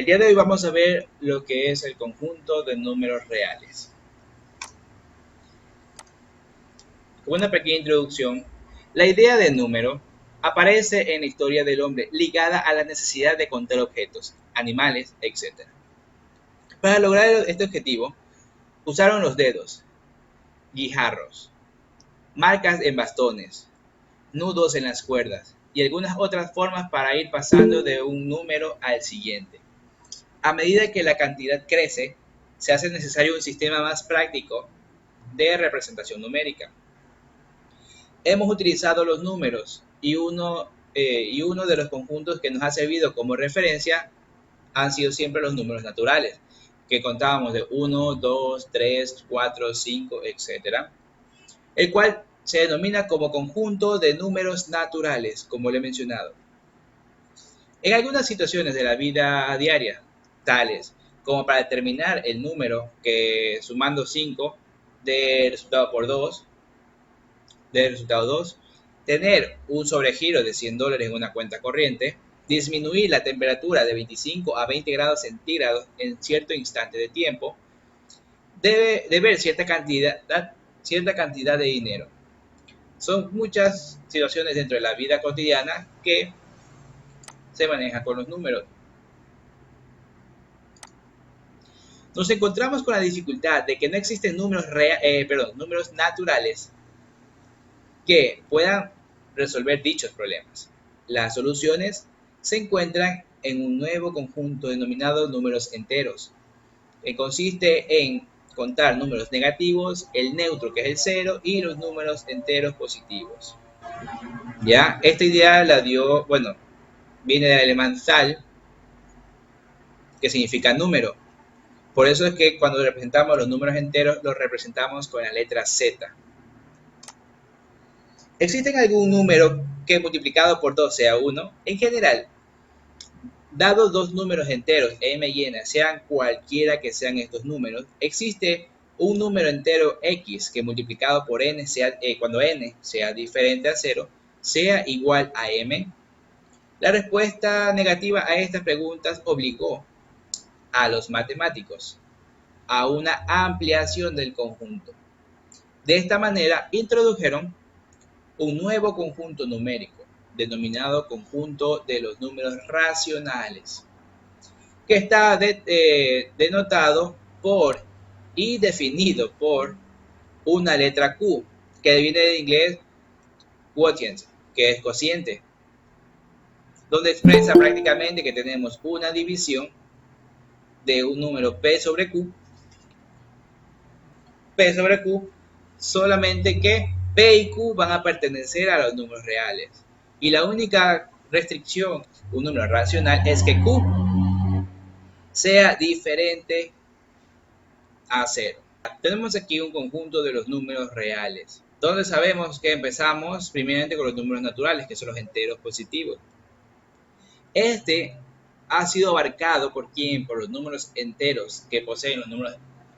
El día de hoy vamos a ver lo que es el conjunto de números reales. Como una pequeña introducción, la idea de número aparece en la historia del hombre ligada a la necesidad de contar objetos, animales, etc. Para lograr este objetivo, usaron los dedos, guijarros, marcas en bastones, nudos en las cuerdas y algunas otras formas para ir pasando de un número al siguiente. A medida que la cantidad crece, se hace necesario un sistema más práctico de representación numérica. Hemos utilizado los números y uno de los conjuntos que nos ha servido como referencia han sido siempre los números naturales, que contábamos de 1, 2, 3, 4, 5, etc., el cual se denomina como conjunto de números naturales, como le he mencionado. En algunas situaciones de la vida diaria, tales como para determinar el número que sumando 5 dé resultado por 2, del resultado 2, tener un sobregiro de $100 en una cuenta corriente, disminuir la temperatura de 25 a 20 grados centígrados en cierto instante de tiempo, debe deber cierta cantidad de dinero. Son muchas situaciones dentro de la vida cotidiana que se manejan con los números. Nos encontramos con la dificultad de que no existen números naturales que puedan resolver dichos problemas. Las soluciones se encuentran en un nuevo conjunto denominado números enteros, que consiste en contar números negativos, el neutro que es el cero y los números enteros positivos. Ya, esta idea la dio, viene del alemán Zahl, que significa número. Por eso es que cuando representamos los números enteros, los representamos con la letra Z. ¿Existe algún número que multiplicado por 2 sea 1? En general, dados dos números enteros, m y n, sean cualquiera que sean estos números, existe un número entero x que multiplicado por n, cuando n sea diferente a 0, sea igual a m. La respuesta negativa a estas preguntas obligó a los matemáticos a una ampliación del conjunto. De esta manera, introdujeron un nuevo conjunto numérico, denominado conjunto de los números racionales, que está denotado por y definido por una letra Q, que viene de inglés quotient, que es cociente, donde expresa prácticamente que tenemos una división de un número P sobre Q, solamente que P y Q van a pertenecer a los números reales. Y la única restricción, un número racional, es que Q sea diferente a 0. Tenemos aquí un conjunto de los números reales, donde sabemos que empezamos primeramente con los números naturales, que son los enteros positivos. Este ha sido abarcado por quién, por los números enteros que poseen los números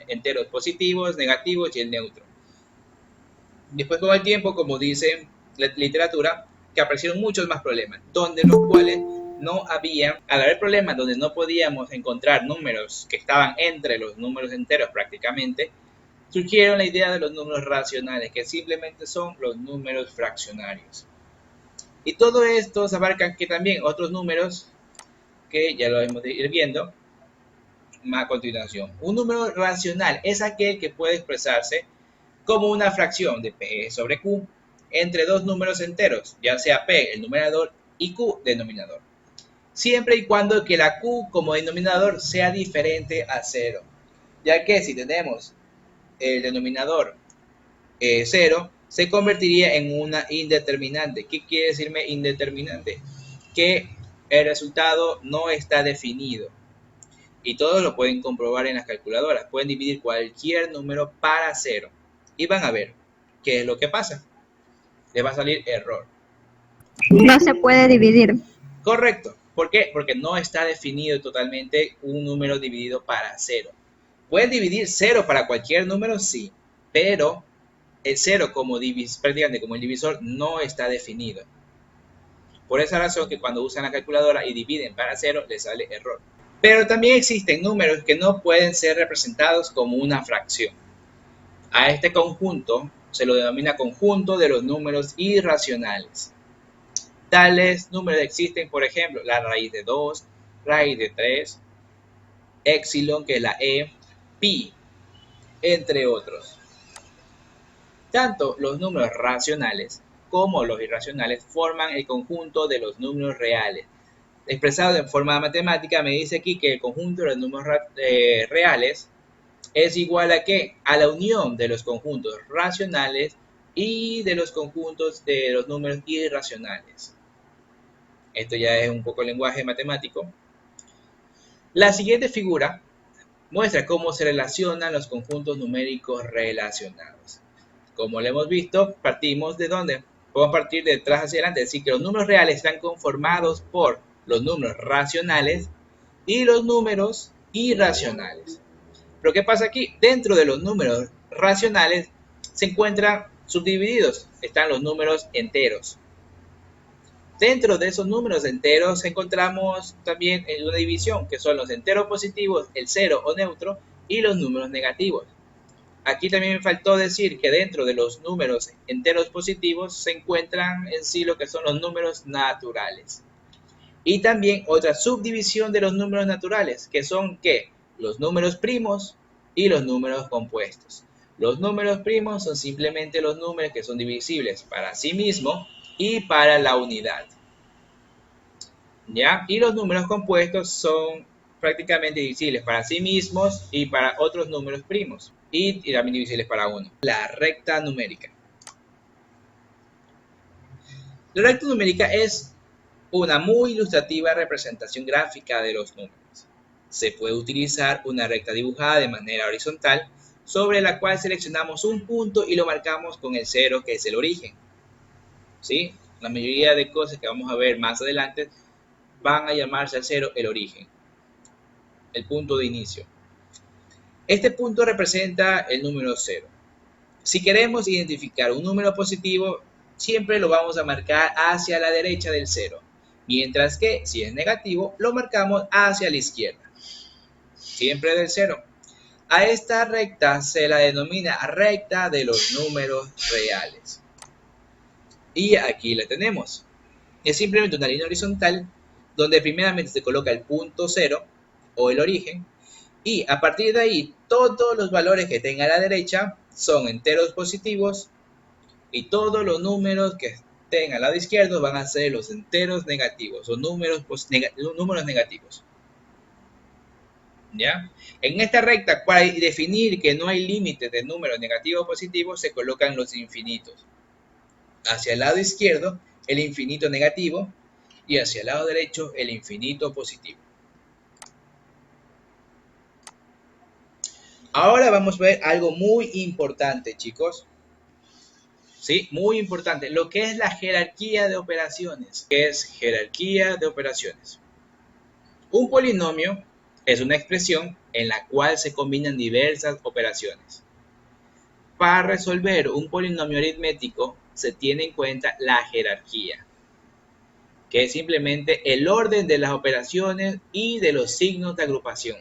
enteros positivos, negativos y el neutro. Después con el tiempo, como dice la literatura, que aparecieron muchos más problemas, donde los cuales no había, al haber problemas donde no podíamos encontrar números que estaban entre los números enteros prácticamente, surgieron la idea de los números racionales, que simplemente son los números fraccionarios. Y todo esto se abarca que también otros números que ya lo hemos de ir viendo más a continuación. Un número racional es aquel que puede expresarse como una fracción de P sobre Q entre dos números enteros, ya sea P el numerador y Q denominador, siempre y cuando que la Q como denominador sea diferente a 0, ya que si tenemos el denominador 0, se convertiría en una indeterminante. ¿Qué quiere decirme indeterminante? Que el resultado no está definido. Y todos lo pueden comprobar en las calculadoras. Pueden dividir cualquier número para 0. Y van a ver qué es lo que pasa. Les va a salir error. No se puede dividir. Correcto. ¿Por qué? Porque no está definido totalmente un número dividido para 0. ¿Pueden dividir 0 para cualquier número? Sí. Pero el 0 prácticamente como el divisor no está definido. Por esa razón que cuando usan la calculadora y dividen para 0, les sale error. Pero también existen números que no pueden ser representados como una fracción. A este conjunto se lo denomina conjunto de los números irracionales. Tales números existen, por ejemplo, la raíz de 2, raíz de 3, epsilon, que es la e, pi, entre otros. Tanto los números racionales como los irracionales forman el conjunto de los números reales. Expresado en forma matemática, me dice aquí que el conjunto de los números reales es igual a ¿qué? A la unión de los conjuntos racionales y de los conjuntos de los números irracionales. Esto ya es un poco lenguaje matemático. La siguiente figura muestra cómo se relacionan los conjuntos numéricos relacionados. Como lo hemos visto, partimos de dónde? Podemos partir de atrás hacia adelante, es decir, que los números reales están conformados por los números racionales y los números irracionales. Pero ¿qué pasa aquí? Dentro de los números racionales se encuentran subdivididos, están los números enteros. Dentro de esos números enteros encontramos también una división, que son los enteros positivos, el cero o neutro, y los números negativos. Aquí también me faltó decir que dentro de los números enteros positivos se encuentran en sí lo que son los números naturales. Y también otra subdivisión de los números naturales, que son ¿qué? Los números primos y los números compuestos. Los números primos son simplemente los números que son divisibles para sí mismo y para la unidad. ¿Ya? Y los números compuestos son prácticamente divisibles para sí mismos y para otros números primos. Y también divisibles para uno. La recta numérica. La recta numérica es una muy ilustrativa representación gráfica de los números. Se puede utilizar una recta dibujada de manera horizontal sobre la cual seleccionamos un punto y lo marcamos con el 0, que es el origen. ¿Sí? La mayoría de cosas que vamos a ver más adelante van a llamarse al 0 el origen, el punto de inicio. Este punto representa el número 0. Si queremos identificar un número positivo, siempre lo vamos a marcar hacia la derecha del 0, mientras que si es negativo, lo marcamos hacia la izquierda, siempre del 0. A esta recta se la denomina recta de los números reales. Y aquí la tenemos. Es simplemente una línea horizontal donde primeramente se coloca el punto 0 o el origen, y a partir de ahí todos los valores que tenga a la derecha son enteros positivos y todos los números que estén al lado izquierdo van a ser los enteros negativos o números negativos. ¿Ya? En esta recta, para definir que no hay límites de números negativos o positivos, se colocan los infinitos. Hacia el lado izquierdo, el infinito negativo, y hacia el lado derecho, el infinito positivo. Ahora vamos a ver algo muy importante, chicos. ¿Sí? Muy importante. Lo que es la jerarquía de operaciones. ¿Qué es jerarquía de operaciones? Un polinomio es una expresión en la cual se combinan diversas operaciones. Para resolver un polinomio aritmético se tiene en cuenta la jerarquía, que es simplemente el orden de las operaciones y de los signos de agrupación.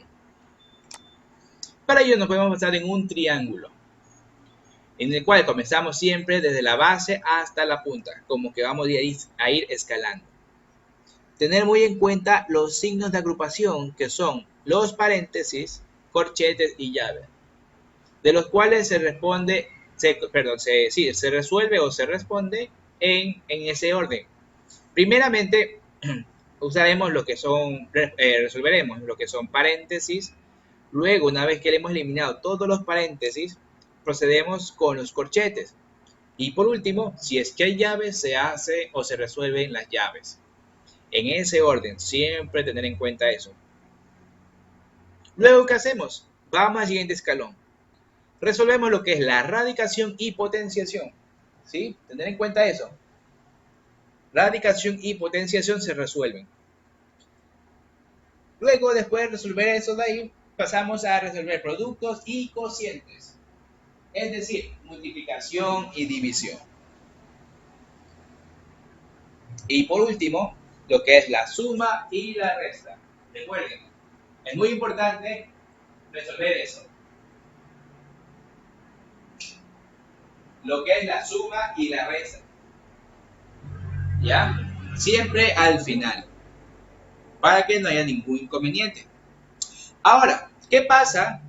Para ello nos podemos basar en un triángulo, en el cual comenzamos siempre desde la base hasta la punta, como que vamos a ir escalando. Tener muy en cuenta los signos de agrupación, que son los paréntesis, corchetes y llaves, de los cuales se responde, se resuelve o se responde en ese orden. Primeramente, usaremos lo que son, resolveremos lo que son paréntesis. Luego, una vez que le hemos eliminado todos los paréntesis, procedemos con los corchetes. Y por último, si es que hay llaves, se hace o se resuelven las llaves. En ese orden, siempre tener en cuenta eso. Luego, ¿qué hacemos? Vamos al siguiente escalón. Resolvemos lo que es la radicación y potenciación. ¿Sí? Tener en cuenta eso. Radicación y potenciación se resuelven. Luego, después de resolver eso de ahí, pasamos a resolver productos y cocientes. Es decir, multiplicación y división. Y por último, lo que es la suma y la resta. Recuerden, Es muy importante resolver eso. Lo que es la suma y la resta. ¿Ya? Siempre al final. Para que no haya ningún inconveniente. Ahora, ¿qué pasa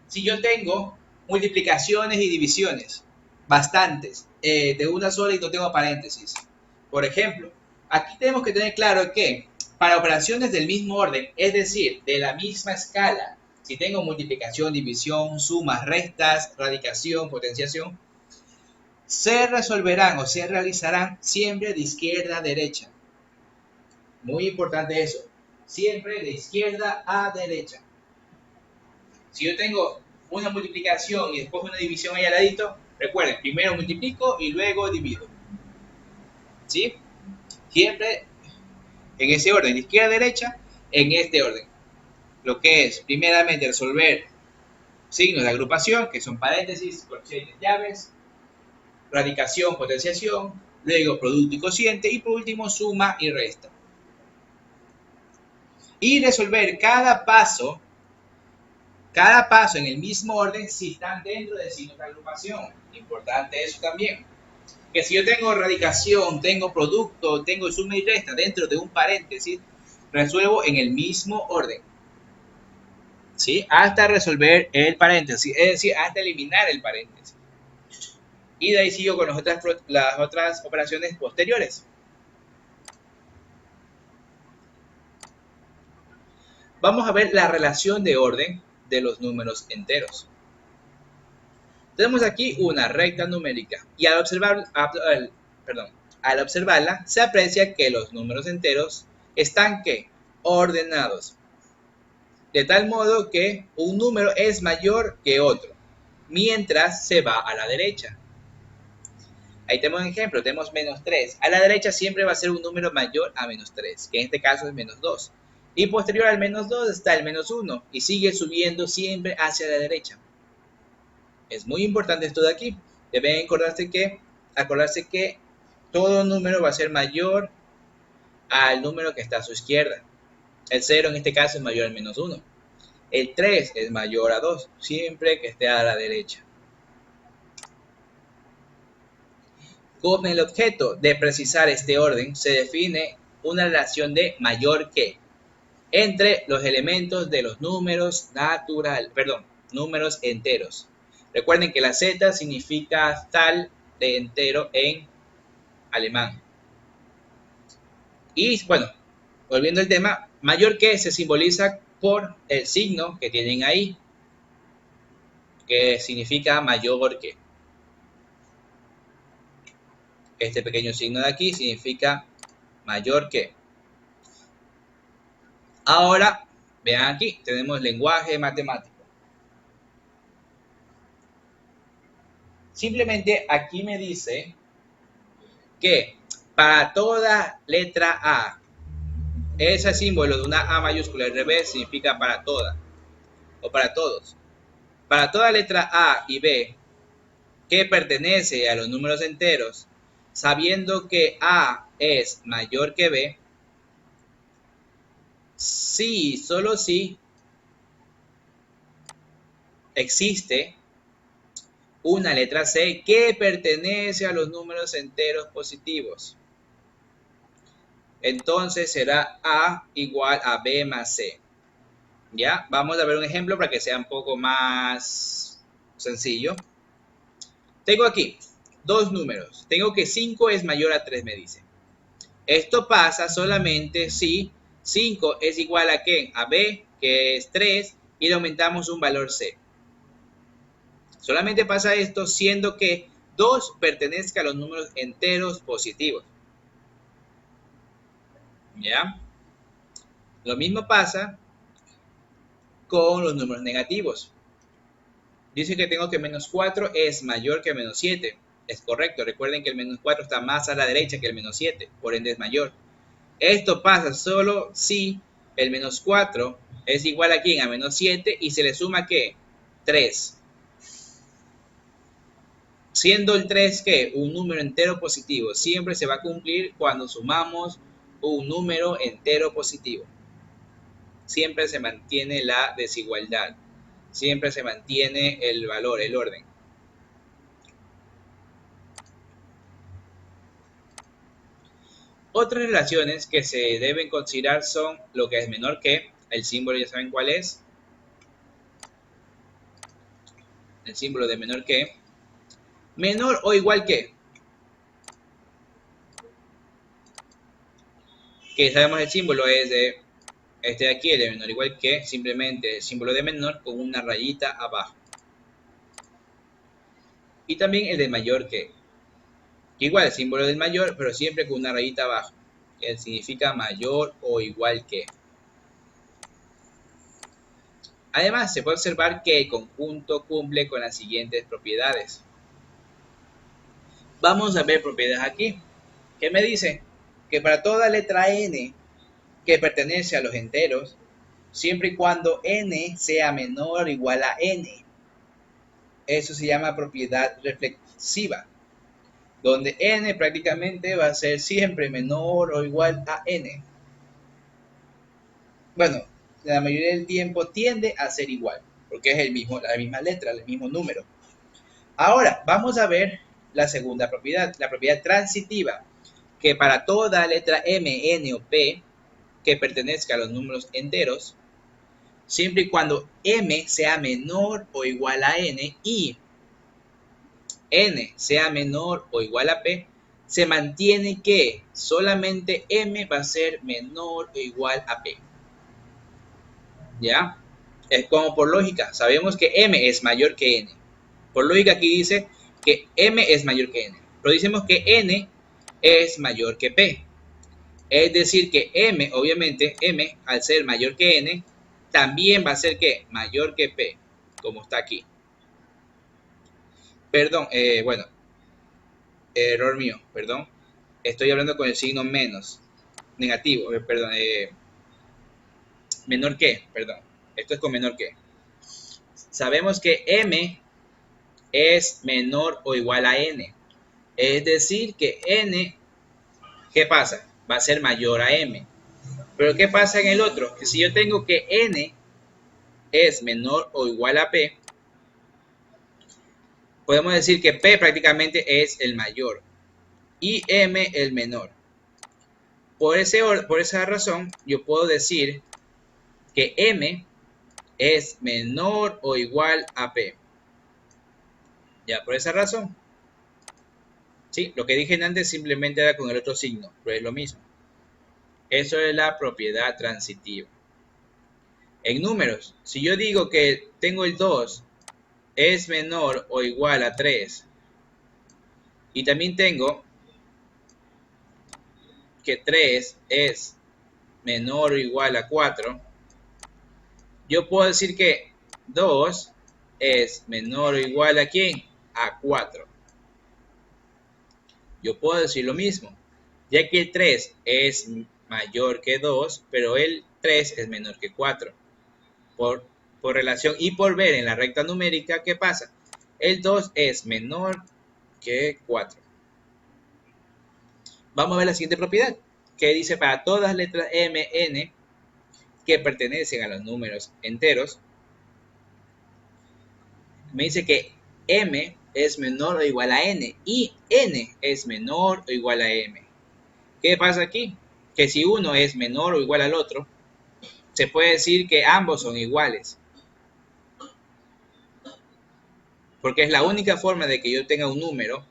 si yo tengo multiplicaciones y divisiones? Bastantes. De una sola y no tengo paréntesis. Por ejemplo, aquí tenemos que tener claro que para operaciones del mismo orden, es decir, de la misma escala, si tengo multiplicación, división, sumas, restas, radicación, potenciación, se resolverán o se realizarán siempre de izquierda a derecha. Muy importante eso. Siempre de izquierda a derecha. Si yo tengo una multiplicación y después una división ahí al ladito, recuerden, primero multiplico y luego divido. ¿Sí? Siempre en ese orden, de izquierda a derecha, en este orden. Lo que es, primeramente, resolver signos de agrupación, que son paréntesis, corchetes, llaves, radicación, potenciación, luego producto y cociente, y por último, suma y resta. Y resolver cada paso en el mismo orden si están dentro de signos de agrupación. Importante eso también. Que si yo tengo radicación, tengo producto, tengo suma y resta dentro de un paréntesis, resuelvo en el mismo orden. ¿Sí? Hasta resolver el paréntesis, es decir, hasta eliminar el paréntesis. Y de ahí sigo con las otras operaciones posteriores. Vamos a ver la relación de orden de los números enteros. Tenemos aquí una recta numérica y al observarla se aprecia que los números enteros están ¿qué? Ordenados. De tal modo que un número es mayor que otro, mientras se va a la derecha. Ahí tenemos un ejemplo, tenemos menos 3. A la derecha siempre va a ser un número mayor a menos 3, que en este caso es menos 2. Y posterior al menos 2 está el menos 1 y sigue subiendo siempre hacia la derecha. Es muy importante esto de aquí. Deben acordarse que todo número va a ser mayor al número que está a su izquierda. El 0 en este caso es mayor al menos 1. El 3 es mayor a 2, siempre que esté a la derecha. Con el objeto de precisar este orden, se define una relación de mayor que entre los elementos de los números números enteros. Recuerden que la Z significa tal de entero en alemán. Y bueno, volviendo al tema, mayor que se simboliza por el signo que tienen ahí, que significa mayor que. Este pequeño signo de aquí significa mayor que. Ahora, vean aquí, tenemos lenguaje matemático. Simplemente aquí me dice que para toda letra A, ese símbolo de una A mayúscula al revés significa para toda o para todos. Para toda letra A y B que pertenece a los números enteros, sabiendo que A es mayor que B, sí, solo si existe una letra C que pertenece a los números enteros positivos. Entonces será A igual a B más C. ¿Ya? Vamos a ver un ejemplo para que sea un poco más sencillo. Tengo aquí dos números. Tengo que 5 es mayor a 3, me dice. Esto pasa solamente si 5 es igual a ¿qué? A B, que es 3, y le aumentamos un valor C. Solamente pasa esto siendo que 2 pertenezca a los números enteros positivos. ¿Ya? Lo mismo pasa con los números negativos. Dice que tengo que menos 4 es mayor que menos 7. Es correcto. Recuerden que el menos 4 está más a la derecha que el menos 7. Por ende es mayor. Esto pasa solo si el menos 4 es igual a ¿quién? A menos 7 y se le suma ¿qué? 3. Siendo el 3 ¿qué? Un número entero positivo. Siempre se va a cumplir cuando sumamos un número entero positivo. siempre se mantiene la desigualdad, siempre se mantiene el valor, el orden. Otras relaciones que se deben considerar son lo que es menor que, el símbolo ya saben cuál es, el símbolo de menor o igual que sabemos el símbolo es de este de aquí, el de menor igual que, simplemente el símbolo de menor con una rayita abajo. Y también el de mayor que, igual el símbolo del mayor, pero siempre con una rayita abajo, que significa mayor o igual que. Además, se puede observar que el conjunto cumple con las siguientes propiedades. Vamos a ver propiedades aquí. ¿Qué me dice? Que para toda letra n que pertenece a los enteros, siempre y cuando n sea menor o igual a n, eso se llama propiedad reflexiva, donde n prácticamente va a ser siempre menor o igual a n. Bueno, la mayoría del tiempo tiende a ser igual, porque es la misma letra, el mismo número. Ahora, vamos a ver la segunda propiedad, la propiedad transitiva, que para toda letra M, N o P que pertenezca a los números enteros, siempre y cuando M sea menor o igual a N y N sea menor o igual a P, se mantiene que solamente M va a ser menor o igual a P. ¿Ya? Es como por lógica, sabemos que M es mayor que N. Por lógica aquí dice que M es mayor que N, pero decimos que N es mayor que P. Es decir que M, obviamente, M al ser mayor que N, también va a ser que mayor que P, como está aquí. Perdón, bueno, error mío, perdón. Estoy hablando con el signo menos, negativo, perdón, menor que, perdón. Esto es con menor que. Sabemos que M es menor o igual a N. Es decir que N, ¿qué pasa? Va a ser mayor a M. Pero ¿qué pasa en el otro? Que si yo tengo que N es menor o igual a P, podemos decir que P prácticamente es el mayor y M el menor. Por esa razón, yo puedo decir que M es menor o igual a P. Ya, por esa razón. Sí, lo que dije antes simplemente era con el otro signo, pero es lo mismo. Eso es la propiedad transitiva. En números, si yo digo que tengo el 2 es menor o igual a 3 y también tengo que 3 es menor o igual a 4, yo puedo decir que 2 es menor o igual a ¿quién? A 4. Yo puedo decir lo mismo, ya que el 3 es mayor que 2, pero el 3 es menor que 4. Por relación y por ver en la recta numérica, ¿qué pasa? El 2 es menor que 4. Vamos a ver la siguiente propiedad, que dice para todas las letras M, N que pertenecen a los números enteros, me dice que M es menor o igual a N y N es menor o igual a M. ¿Qué pasa aquí? Que si uno es menor o igual al otro, se puede decir que ambos son iguales. Porque es la única forma de que yo tenga un número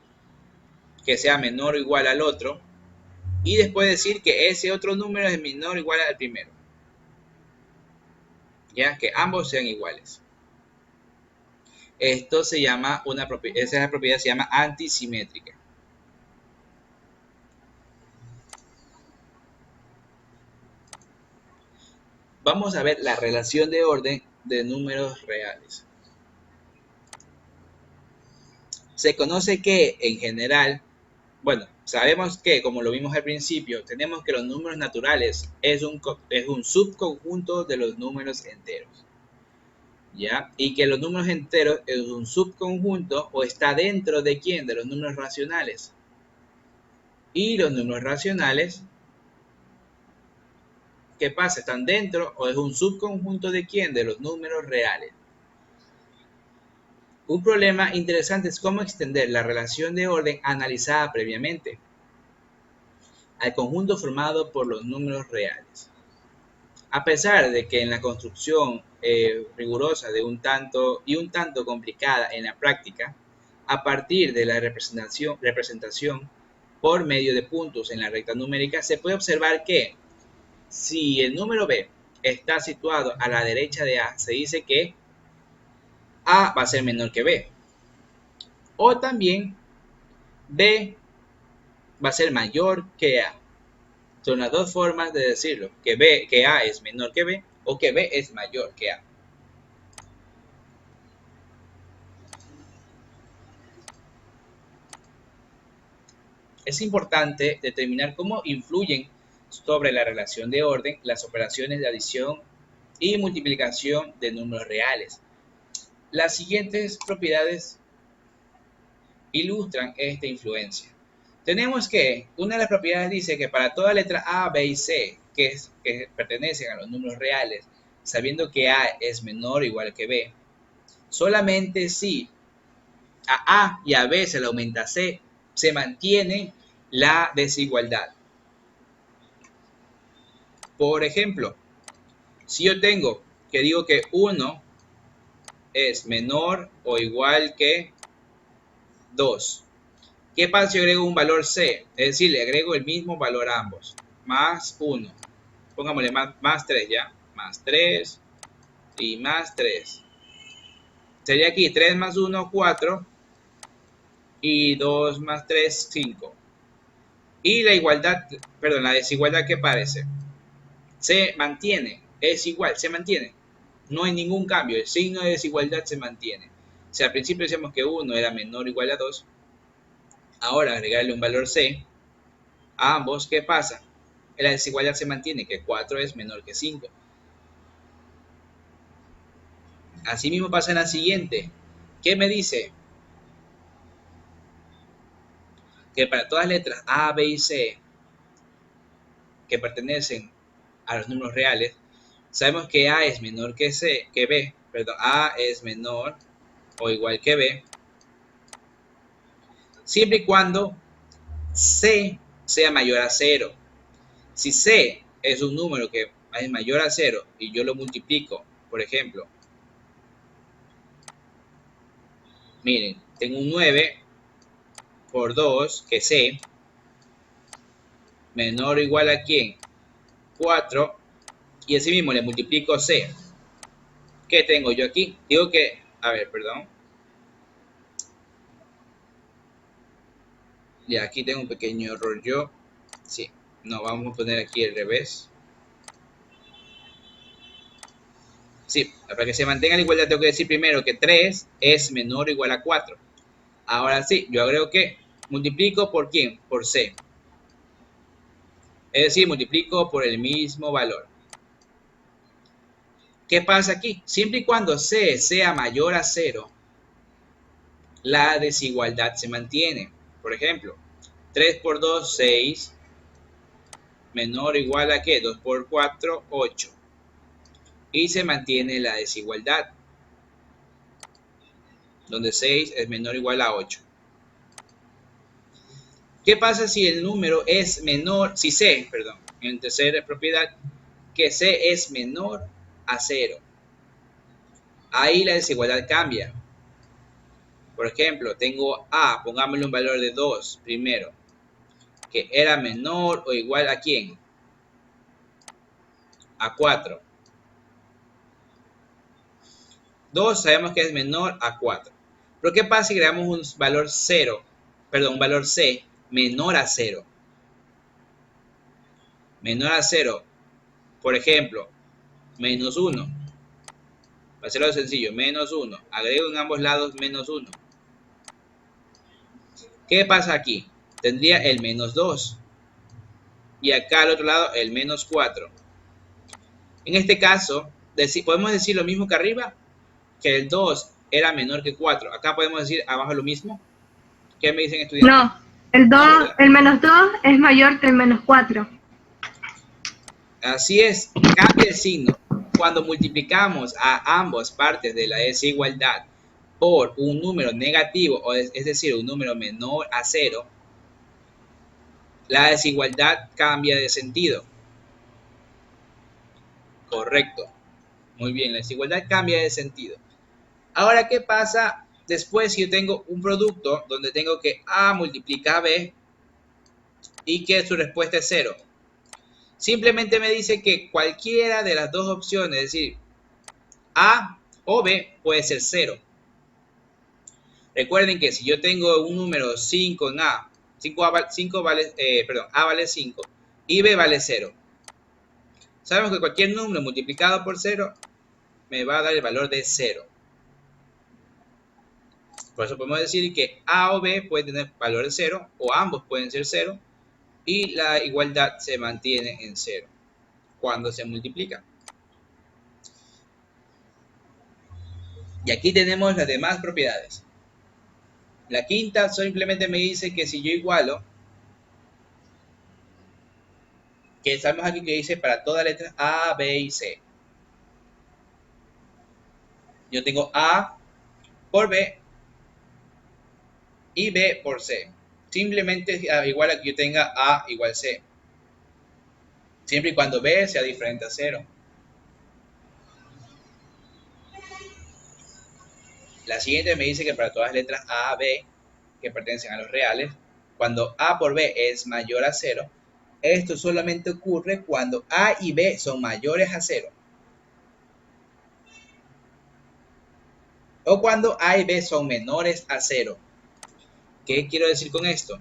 que sea menor o igual al otro y después decir que ese otro número es menor o igual al primero. Ya, que ambos sean iguales. Esto se llama esa propiedad se llama antisimétrica. Vamos a ver la relación de orden de números reales. Se conoce que en general, bueno, sabemos que como lo vimos al principio, tenemos que los números naturales es un subconjunto de los números enteros. ¿Ya? Y que los números enteros es un subconjunto o está dentro de quién, de los números racionales. Y los números racionales ¿Qué pasa? ¿Están dentro o es un subconjunto de quién? De los números reales. Un problema interesante es cómo extender la relación de orden analizada previamente al conjunto formado por los números reales. A pesar de que en la construcción rigurosa de un tanto complicada en la práctica, a partir de la representación por medio de puntos en la recta numérica, se puede observar que si el número b está situado a la derecha de a, se dice que a va a ser menor que b. O también b va a ser mayor que a. Son las dos formas de decirlo, que a es menor que b o que b es mayor que a. Es importante determinar cómo influyen sobre la relación de orden las operaciones de adición y multiplicación de números reales. Las siguientes propiedades ilustran esta influencia. Tenemos que una de las propiedades dice que para toda letra A, B y C que pertenecen a los números reales, sabiendo que A es menor o igual que B, solamente si a A y a B se le aumenta C, se mantiene la desigualdad. Por ejemplo, si yo tengo que digo que 1 es menor o igual que 2, ¿qué pasa si yo agrego un valor C? Es decir, le agrego el mismo valor a ambos. Más 1. Pongámosle más 3 ya. Más 3 y más 3. Sería aquí 3 más 1, 4. Y 2 más 3, 5. Y la desigualdad, ¿qué parece? Se mantiene. Es igual, se mantiene. No hay ningún cambio. El signo de desigualdad se mantiene. O sea, al principio decíamos que 1 era menor o igual a 2. Ahora agregarle un valor C a ambos, ¿qué pasa? La desigualdad se mantiene, que 4 es menor que 5. Así mismo pasa en la siguiente. ¿Qué me dice? Que para todas las letras A, B y C que pertenecen a los números reales, sabemos que A es menor que B, perdón, A es menor o igual que B, siempre y cuando C sea mayor a 0. Si C es un número que es mayor a 0 y yo lo multiplico, por ejemplo, miren, tengo un 9 por 2, que C, menor o igual a ¿quién? 4, y así mismo le multiplico C. ¿Qué tengo yo aquí? Digo que, a ver, perdón. Ya, aquí tengo un pequeño error yo. Sí, no, vamos a poner aquí al revés. Sí, para que se mantenga la igualdad tengo que decir primero que 3 es menor o igual a 4. Ahora sí, yo agrego que multiplico por ¿quién? Por C. Es decir, multiplico por el mismo valor. ¿Qué pasa aquí? Siempre y cuando C sea mayor a 0, la desigualdad se mantiene. Por ejemplo, 3 por 2, 6. Menor o igual a ¿qué? 2 por 4, 8. Y se mantiene la desigualdad, donde 6 es menor o igual a 8. ¿Qué pasa si el número es menor, si C, perdón, en tercera propiedad, que C es menor a 0? Ahí la desigualdad cambia. Por ejemplo, tengo A, pongámosle un valor de 2 primero, que era menor o igual a ¿quién? A 4. 2 sabemos que es menor a 4. Pero ¿qué pasa si agregamos un valor 0, perdón, un valor C menor a 0? Menor a 0, por ejemplo, menos 1. Va a ser algo sencillo, menos 1. Agrego en ambos lados menos 1. ¿Qué pasa aquí? Tendría el menos 2. Y acá al otro lado el menos 4. En este caso, podemos decir lo mismo que arriba, que el 2 era menor que 4. Acá podemos decir abajo lo mismo. ¿Qué me dicen estudiantes? No, el No, ¿verdad? menos 2 es mayor que el menos 4. Así es, cambia el signo. Cuando multiplicamos a ambas partes de la desigualdad por un número negativo, es decir, un número menor a 0, la desigualdad cambia de sentido. Correcto. Muy bien, la desigualdad cambia de sentido. Ahora, ¿qué pasa después si yo tengo un producto donde tengo que A multiplica a B y que su respuesta es 0? Simplemente me dice que cualquiera de las dos opciones, es decir, A o B, puede ser 0. Recuerden que si yo tengo un número 5 en A, 5 vale, A vale 5 y B vale 0. Sabemos que cualquier número multiplicado por 0 me va a dar el valor de 0. Por eso podemos decir que A o B puede tener valor de 0 o ambos pueden ser 0 y la igualdad se mantiene en 0 cuando se multiplica. Y aquí tenemos las demás propiedades. La quinta simplemente me dice que si yo igualo, que sabemos aquí que dice para todas las letras A, B y C. Yo tengo A por B y B por C. Simplemente igual a que yo tenga A igual C. Siempre y cuando B sea diferente a 0. La siguiente me dice que para todas las letras A, B, que pertenecen a los reales, cuando A por B es mayor a 0, esto solamente ocurre cuando A y B son mayores a 0. O cuando A y B son menores a 0. ¿Qué quiero decir con esto?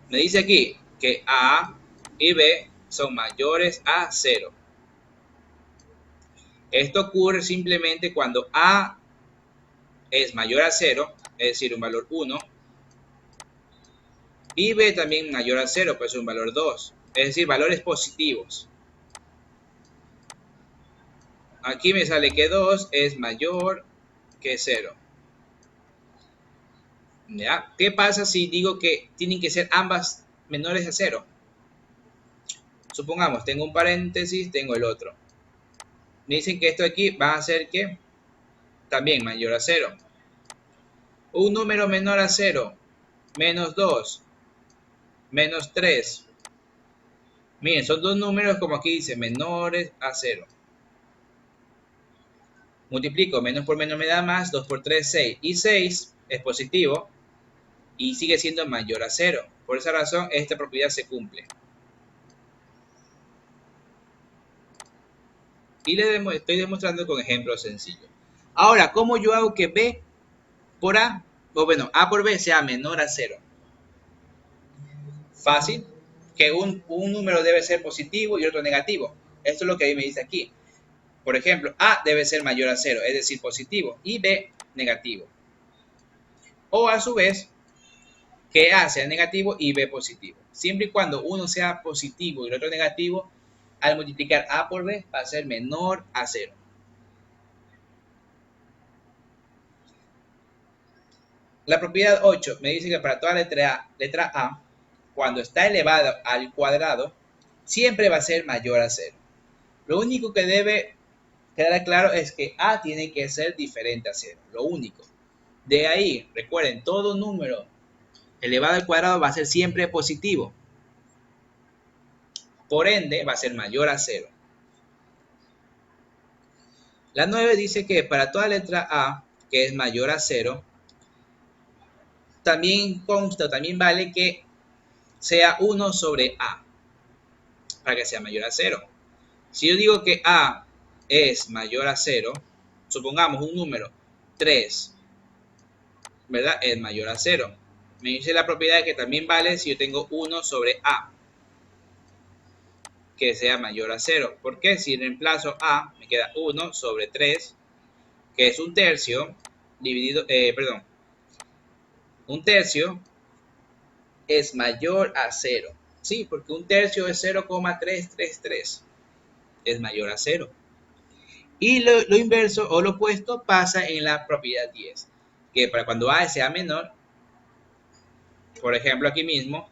Me dice aquí que A y B son mayores a 0. Esto ocurre simplemente cuando A es mayor a 0, es decir, un valor 1, y B también mayor a 0, pues un valor 2, es decir, valores positivos. Aquí me sale que 2 es mayor que 0. ¿Ya? ¿Qué pasa si digo que tienen que ser ambas menores a 0? Supongamos, tengo un paréntesis, tengo el otro. Me dicen que esto aquí va a ser que también mayor a 0. Un número menor a 0, menos 2, menos 3. Miren, son dos números como aquí dice, menores a 0. Multiplico, menos por menos me da más, 2 por 3, 6. Y 6 es positivo y sigue siendo mayor a 0. Por esa razón, esta propiedad se cumple. Y les estoy demostrando con ejemplos sencillos. Ahora, ¿cómo yo hago que B por A, o bueno, A por B sea menor a 0? Fácil, que un número debe ser positivo y otro negativo. Esto es lo que ahí me dice aquí. Por ejemplo, A debe ser mayor a 0, es decir, positivo, y B negativo. O a su vez, que A sea negativo y B positivo. Siempre y cuando uno sea positivo y el otro negativo, al multiplicar A por B va a ser menor a 0. La propiedad 8 me dice que para toda letra A, cuando está elevado al cuadrado, siempre va a ser mayor a 0. Lo único que debe quedar claro es que A tiene que ser diferente a 0. Lo único. De ahí, recuerden, todo número elevado al cuadrado va a ser siempre positivo. Por ende, va a ser mayor a 0. La 9 dice que para toda letra A, que es mayor a 0, también consta, también vale que sea 1 sobre A, para que sea mayor a 0. Si yo digo que A es mayor a 0, supongamos un número 3, ¿verdad? Es mayor a 0. Me dice la propiedad que también vale si yo tengo 1 sobre A, que sea mayor a 0. ¿Por qué? Si reemplazo A, me queda 1 sobre 3, que es un tercio, dividido, un tercio es mayor a 0. Sí, porque un tercio es 0,333. Es mayor a 0. Y lo inverso o lo opuesto pasa en la propiedad 10, que para cuando A sea menor, por ejemplo aquí mismo,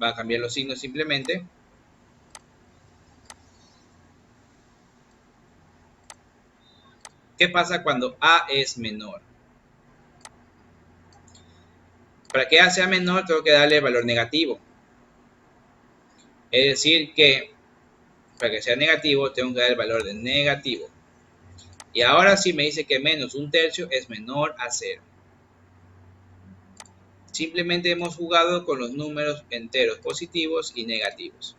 va a cambiar los signos simplemente, ¿Qué pasa cuando A es menor? Para que A sea menor, tengo que darle valor negativo. Es decir que para que sea negativo, tengo que dar el valor de negativo. Y ahora sí me dice que menos un tercio es menor a 0. Simplemente hemos jugado con los números enteros positivos y negativos.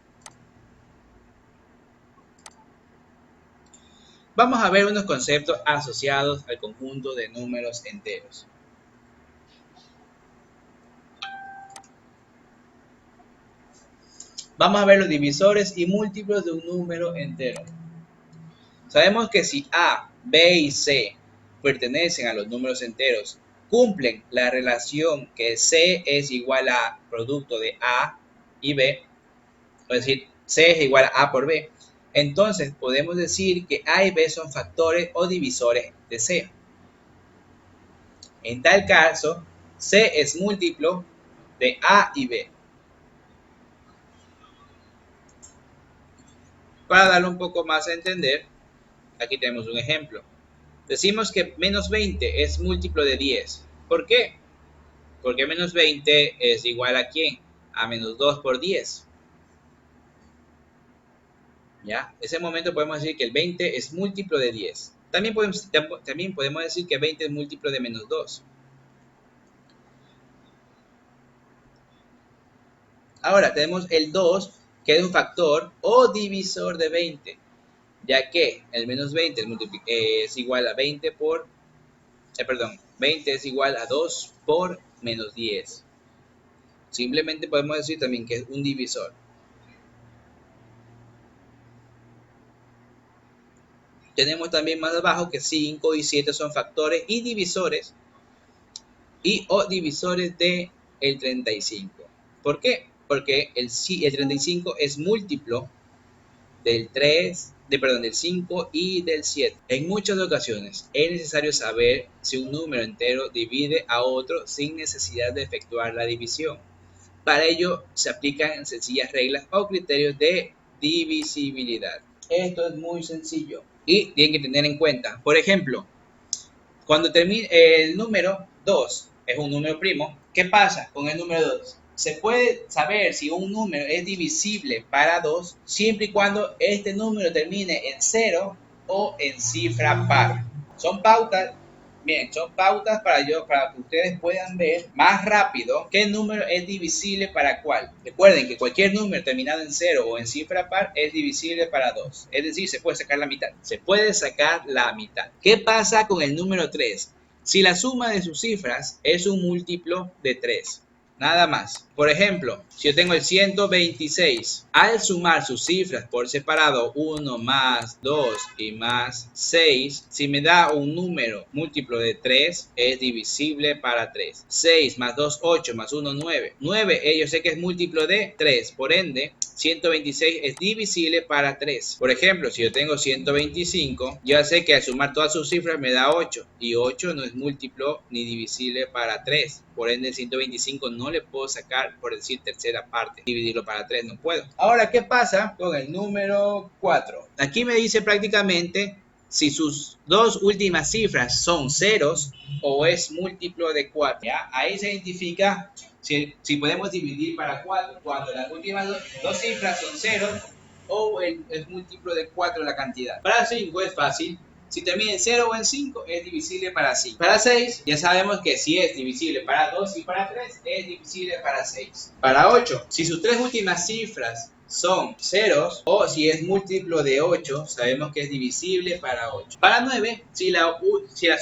Vamos a ver unos conceptos asociados al conjunto de números enteros. Vamos a ver los divisores y múltiplos de un número entero. Sabemos que si A, B y C pertenecen a los números enteros, cumplen la relación que C es igual a producto de A y B, es decir, C es igual a A por B, entonces podemos decir que A y B son factores o divisores de C. En tal caso, C es múltiplo de A y B. Para darlo un poco más a entender, aquí tenemos un ejemplo. Decimos que menos 20 es múltiplo de 10. ¿Por qué? Porque menos 20 es igual a ¿quién? A menos 2 por 10. ¿Ya? En ese momento podemos decir que el 20 es múltiplo de 10. También podemos decir que 20 es múltiplo de menos 2. Ahora tenemos el 2, que es un factor o divisor de 20, ya que el menos 20 es igual a 20 por, 20 es igual a 2 por menos 10. Simplemente podemos decir también que es un divisor. Tenemos también más abajo que 5 y 7 son factores y divisores o divisores de el 35. ¿Por qué? Porque el 35 es múltiplo del 3, del 5 y del 7. En muchas ocasiones es necesario saber si un número entero divide a otro sin necesidad de efectuar la división. Para ello se aplican sencillas reglas o criterios de divisibilidad. Esto es muy sencillo y tienen que tener en cuenta. Por ejemplo, cuando termine el número 2 es un número primo, ¿qué pasa con el número 2? Se puede saber si un número es divisible para 2 siempre y cuando este número termine en 0 o en cifra par. Son pautas. Bien, son pautas para que ustedes puedan ver más rápido qué número es divisible para cuál. Recuerden que cualquier número terminado en 0 o en cifra par es divisible para 2. Es decir, se puede sacar la mitad. Se puede sacar la mitad. ¿Qué pasa con el número 3? Si la suma de sus cifras es un múltiplo de 3. Nada más. Por ejemplo, si yo tengo el 126, al sumar sus cifras por separado, 1 más 2 y más 6, si me da un número múltiplo de 3, es divisible para 3. 6 más 2, 8 más 1, 9. 9, yo sé que es múltiplo de 3, por ende, 126 es divisible para 3. Por ejemplo, si yo tengo 125, yo sé que al sumar todas sus cifras me da 8. Y 8 no es múltiplo ni divisible para 3. Por ende, 125 no le puedo sacar, por decir, tercera parte. Dividirlo para 3 no puedo. Ahora, ¿qué pasa con el número 4? Aquí me dice prácticamente si sus dos últimas cifras son ceros o es múltiplo de 4. ¿Ya? Ahí se identifica si podemos dividir para 4 cuando las últimas dos cifras son ceros o es múltiplo de 4 la cantidad. Para 5 es fácil. Si termina en 0 o en 5, es divisible para 5. Para 6, ya sabemos que si es divisible para 2 y para 3, es divisible para 6. Para 8, si sus tres últimas cifras son ceros o si es múltiplo de 8, sabemos que es divisible para 8. Para 9, si la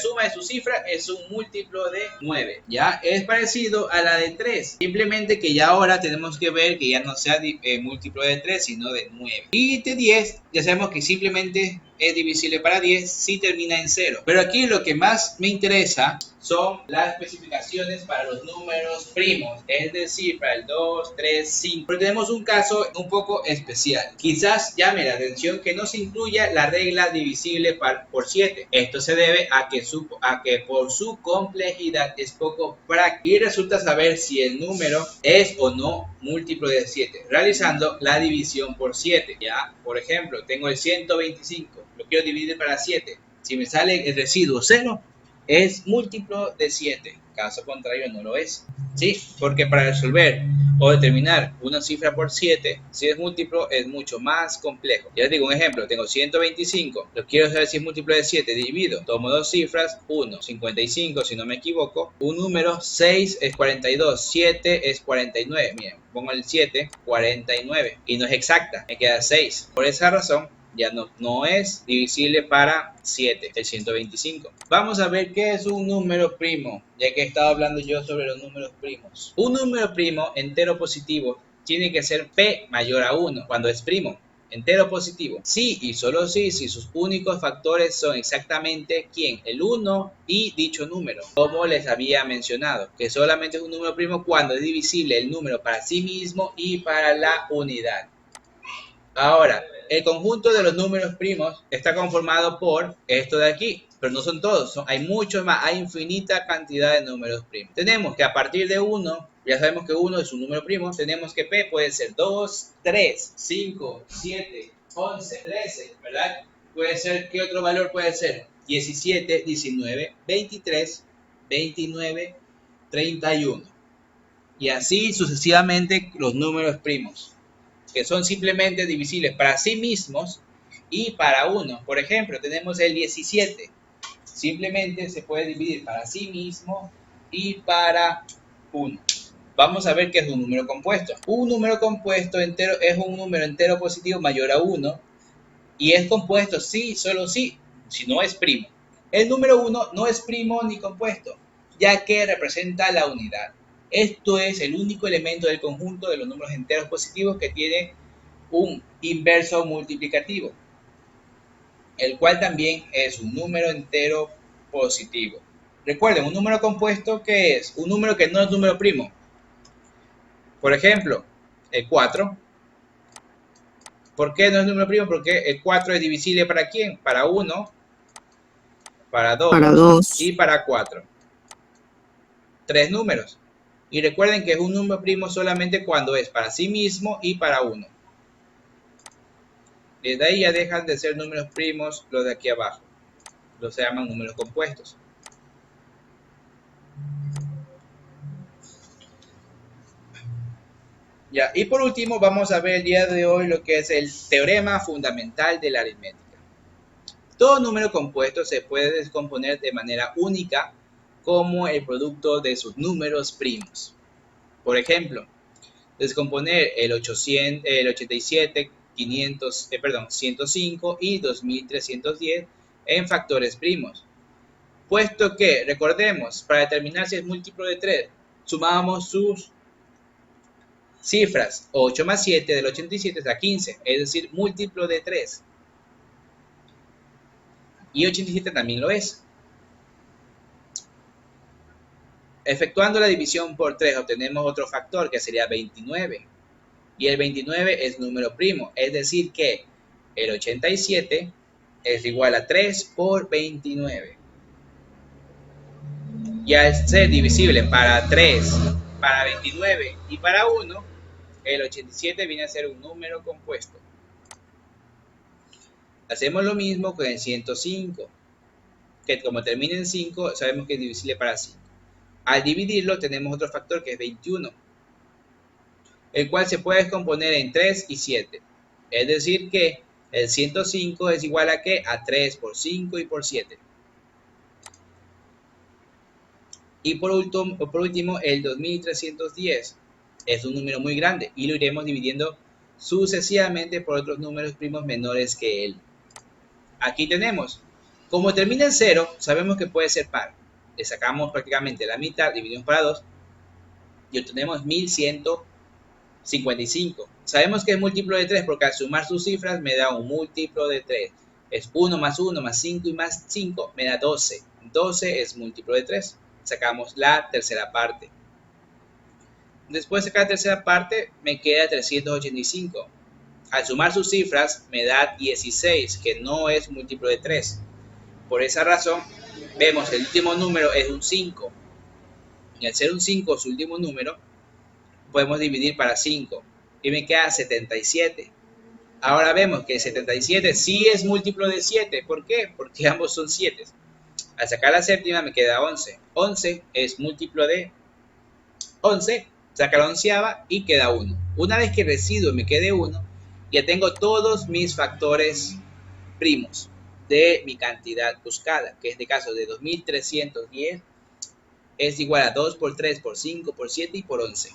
suma de sus cifras es un múltiplo de 9. Ya es parecido a la de 3, simplemente que ya ahora tenemos que ver que ya no sea múltiplo de 3, sino de 9. Y de 10, ya sabemos que simplemente es divisible para 10 si termina en 0. Pero aquí lo que más me interesa son las especificaciones para los números primos, es decir, para el 2, 3, 5. Pero tenemos un caso un poco especial. Quizás llame la atención que no se incluya la regla divisible por 7. Esto se debe a que por su complejidad es poco práctico y resulta saber si el número es o no múltiplo de 7, realizando la división por 7. Ya, por ejemplo, tengo el 125, lo quiero dividir para 7. Si me sale el residuo 0, es múltiplo de 7. Caso contrario, no lo es. ¿Sí? Porque para resolver o determinar una cifra por 7, si es múltiplo, es mucho más complejo. Ya les digo un ejemplo. Tengo 125. Lo quiero saber si es múltiplo de 7. Divido. Tomo dos cifras. 1, 55, si no me equivoco. Un número, 6 es 42. 7 es 49. Miren, pongo el 7, 49. Y no es exacta. Me queda 6. Por esa razón, ya no es divisible para 7, el 125. Vamos a ver qué es un número primo, ya que he estado hablando yo sobre los números primos. Un número primo entero positivo tiene que ser p mayor a 1 cuando es primo. Entero positivo. Sí y solo si sus únicos factores son exactamente ¿quién? El 1 y dicho número. Como les había mencionado, que solamente es un número primo cuando es divisible el número para sí mismo y para la unidad. Ahora, el conjunto de los números primos está conformado por esto de aquí, pero no son todos, hay muchos más, hay infinita cantidad de números primos. Tenemos que a partir de 1, ya sabemos que 1 es un número primo, tenemos que P puede ser 2, 3, 5, 7, 11, 13, ¿verdad? Puede ser, ¿qué otro valor puede ser? 17, 19, 23, 29, 31. Y así sucesivamente los números primos, que son simplemente divisibles para sí mismos y para uno. Por ejemplo, tenemos el 17. Simplemente se puede dividir para sí mismo y para uno. Vamos a ver qué es un número compuesto. Un número compuesto entero es un número entero positivo mayor a 1 y es compuesto solo si no es primo. El número 1 no es primo ni compuesto, ya que representa la unidad. Esto es el único elemento del conjunto de los números enteros positivos que tiene un inverso multiplicativo, el cual también es un número entero positivo. Recuerden, un número compuesto, ¿qué es? Un número que no es número primo. Por ejemplo, el 4. ¿Por qué no es número primo? Porque el 4 es divisible ¿para quién? Para 1, para 2 y para 4. 3 números. Y recuerden que es un número primo solamente cuando es para sí mismo y para 1. Desde ahí ya dejan de ser números primos los de aquí abajo. Los se llaman números compuestos. Ya, y por último vamos a ver el día de hoy lo que es el teorema fundamental de la aritmética. Todo número compuesto se puede descomponer de manera única como el producto de sus números primos. Por ejemplo, descomponer el 87, 105 y 2310 en factores primos. Puesto que, recordemos, para determinar si es múltiplo de 3, sumamos sus cifras. 8 más 7 del 87 da 15, es decir, múltiplo de 3. Y 87 también lo es. Efectuando la división por 3 obtenemos otro factor que sería 29. Y el 29 es número primo, es decir que el 87 es igual a 3 por 29. Y al ser divisible para 3, para 29 y para 1, el 87 viene a ser un número compuesto. Hacemos lo mismo con el 105, que como termina en 5, sabemos que es divisible para 5. Al dividirlo tenemos otro factor que es 21, el cual se puede descomponer en 3 y 7. Es decir que el 105 es igual a ¿qué? A 3 por 5 y por 7. Y por último, el 2310 es un número muy grande y lo iremos dividiendo sucesivamente por otros números primos menores que él. Aquí tenemos, como termina en 0, sabemos que puede ser par. Le sacamos prácticamente la mitad, dividimos para 2 y obtenemos 1155. Sabemos que es múltiplo de 3 porque al sumar sus cifras me da un múltiplo de 3. Es 1 más 1 más 5 y más 5 me da 12. 12 es múltiplo de 3. Sacamos la tercera parte. Después de sacar la tercera parte me queda 385. Al sumar sus cifras me da 16, que no es múltiplo de 3. Por esa razón, vemos que el último número es un 5. Y al ser un 5 su último número, podemos dividir para 5. Y me queda 77. Ahora vemos que 77 sí es múltiplo de 7. ¿Por qué? Porque ambos son 7. Al sacar la séptima me queda 11. 11 es múltiplo de 11, saca la onceava y queda 1. Una vez que el residuo me quede 1, ya tengo todos mis factores primos de mi cantidad buscada, que en este caso de 2310 es igual a 2 por 3 por 5 por 7 y por 11.